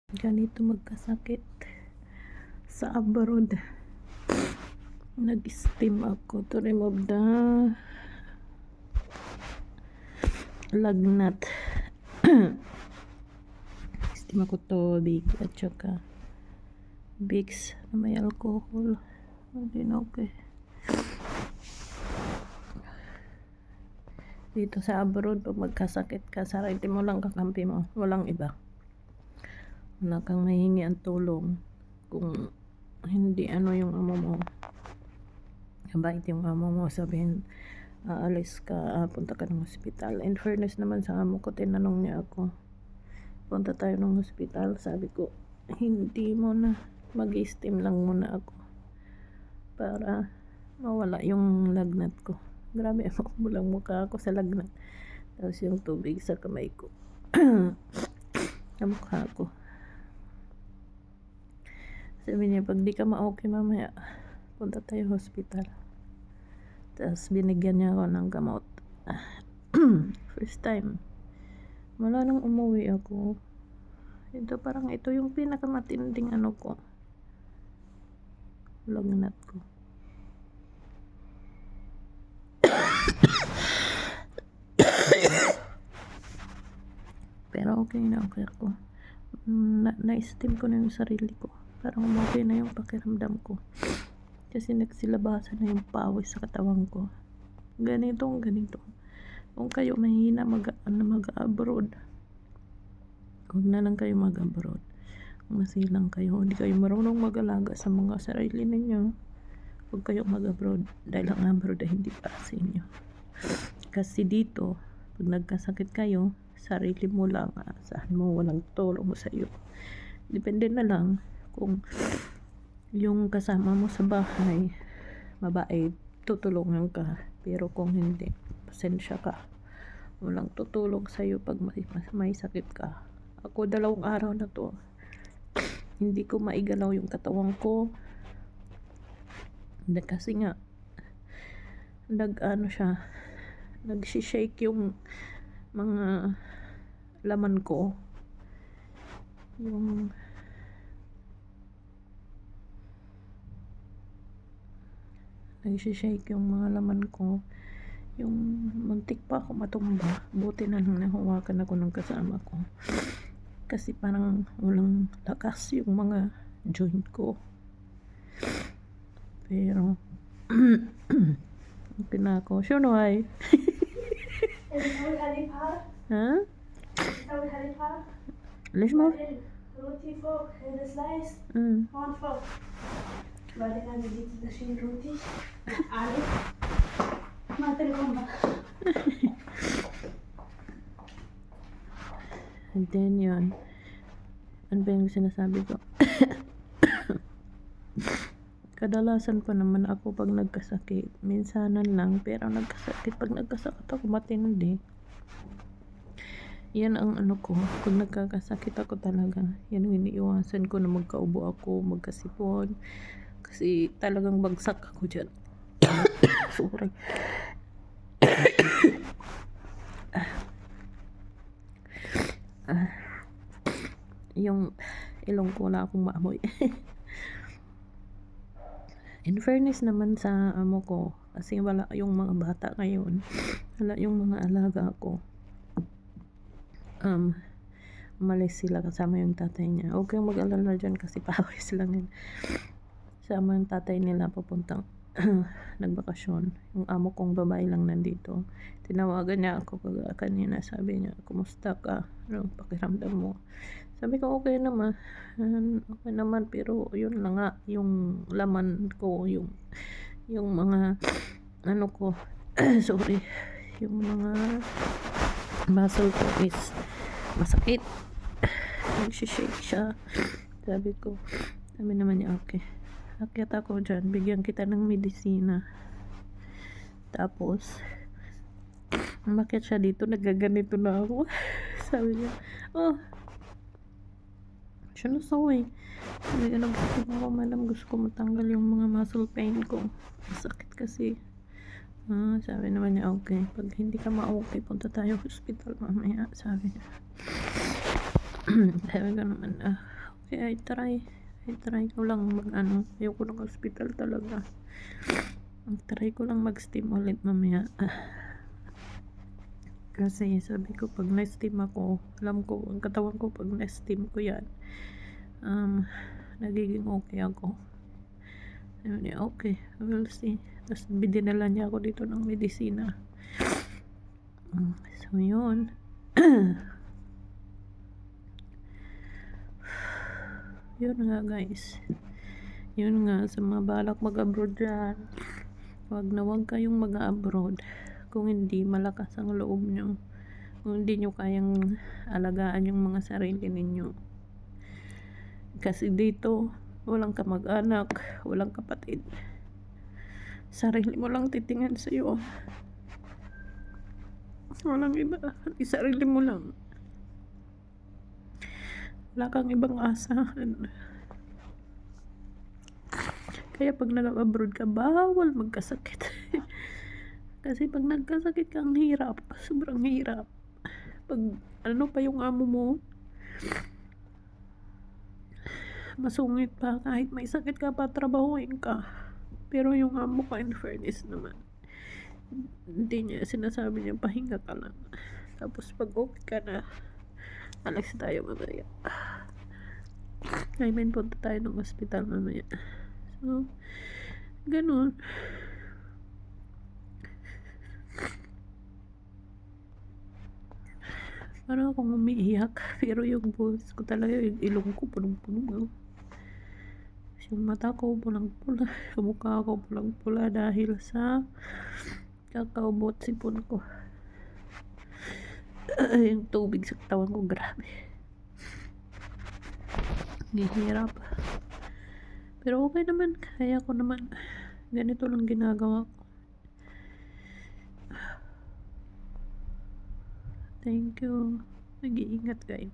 ganito magkasakit sa abroad. Nag-steam ako to remove the lagnat. Steam ako tubig at saka Vicks na may alcohol. Hindi na okay. Dito sa abroad, pag magkasakit ka, sarili mo lang kakampi mo. Walang iba. Wala kang mahingi ang tulong. Kung hindi yung amo mo, kabait yung amo mo, sabihin, aalis ka, punta ka ng hospital. In fairness naman sa amo ko, tinanong niya ako, punta tayo ng hospital. Sabi ko, hindi mo na, mag-steam lang muna ako para mawala yung lagnat ko. Grabe, mulang mukha ako sa lagnat. Tapos yung tubig sa kamay ko sa mukha ko. Sabi niya, pag di ka ma-okay mamaya, punta tayo hospital. Tapos binigyan niya ako ng gamot. First time. Wala nang umuwi ako. Ito parang ito yung pinakamatinding ko. Lagnat ko. Pero okay na okay ako. Na-steam ko na yung sarili ko. Parang okay na yung pakiramdam ko. Kasi nagsilabasan na yung pawis sa katawan ko. Ganito. Kung kayo mahina mag-abroad, huwag na lang kayo mag-abroad. Masilang kayo. Hindi kayo marunong mag-alaga sa mga sarili ninyo. Huwag kayo mag-abroad. Dahil ang abroad ay hindi para sa inyo. Kasi dito, pag nagkasakit kayo, sarili mo lang. Saan mo, walang tulong mo sa iyo. Depende na lang kung yung kasama mo sa bahay, mabait, tutulungan ka. Pero kung hindi, pasensya ka. Walang tutulong sa iyo pag may sakit ka. Ako 2 araw na to, hindi ko maigalaw yung katawan ko. Kasi nga, nag-shake yung mga laman ko. Yung nag-shake yung mga laman ko. Yung muntik pa ako matumba. Buti na lang nahawakan ako ng kasama ko. Kasi parang walang lakas yung mga joint ko. Pero okay na ako. Sure no ay. Ha? ليش ما روتي فوق هذا سلايس هون فوق بعدين انا جيت اشيل روتي علي ما تلقون بقى. And then yun, ano ba yung sinasabi ko? Kadalasan pa naman ako pag nagkasakit, minsanan lang, pero pag nagkasakit ako matindi. Yan ang ko, pag nagkakasakit ako talaga, yan yung iniiwasan ko na magkaubo ako, magkasipon, kasi talagang bagsak ako dyan. Sorry. Yung ilong ko wala akong maamoy. In fairness naman sa amo ko, kasi wala yung mga bata ngayon, wala yung mga alaga ko. Umalis sila kasama yung tatay niya. Huwag kayong mag-alala dyan kasi pawis lang yun. Sama yung tatay nila papuntang nagbakasyon. Yung amo kong babae lang nandito. Tinawagan niya ako kanina. Sabi niya, kumusta ka? Ano pakiramdam mo? Sabi ko, okay naman. Okay naman, pero yun lang nga. Yung laman ko, yung mga ko, sorry. Yung mga muscle ko is masakit. Nagsishake siya. Sabi naman niya, okay. Akyat ako dyan, bigyan kita ng medisina. Tapos umakyat siya dito, nagaganito na ako. Sabi niya, siya na saway. Sabi niya, gusto ko madam, gusto ko matanggal yung mga muscle pain ko. Masakit kasi. Sabi naman niya, okay, pag hindi ka ma-okay, punta tayo hospital mamaya. Sabi niya. Sabi ko naman, Kaya I-try ko lang ayoko ng hospital talaga. I-try ko lang mag-steam ulit mamaya. Kasi sabi ko pag na-steam ako, alam ko ang katawan ko pag na-steam ko yan, nagiging okay ako. Sabi niya, okay, we'll see. Tapos dinala niya ako dito ng medisina. So yun. Yun nga guys. Yun nga, sa mga balak mag-abroad dyan, wag kayong mag-abroad kung hindi malakas ang loob nyo, kung hindi nyo kayang alagaan yung mga sarili ninyo. Kasi dito walang kamag-anak, walang kapatid, sarili mo lang titingnan sa'yo, walang iba, sarili mo lang, wala kang ibang asahan. Kaya pag nag-abroad ka, bawal magkasakit. Kasi pag nagkasakit ka, ang hirap, sobrang hirap. Pag pa yung amo mo, masungit pa, kahit may sakit ka pa, trabahuin ka. Pero yung amo ko, in fairness naman, hindi niya, sinasabi niya, pahinga ka lang. Tapos pag okay ka na, alas tayo mamaya. I mean, punta tayo ng hospital mamaya. So, ganun. Parang akong umiiyak, pero yung boses ko talaga, yung ilong ko punong-puno. Yung mata ko pulang-pula, yung mukha ko pulang-pula dahil sa kakaubot sipon ko. Yung tubig sa katawan ko, grabe. Nihirap. Pero okay naman, kaya ko naman. Ganito lang ginagawa ko. Thank you. Mag-iingat kayo.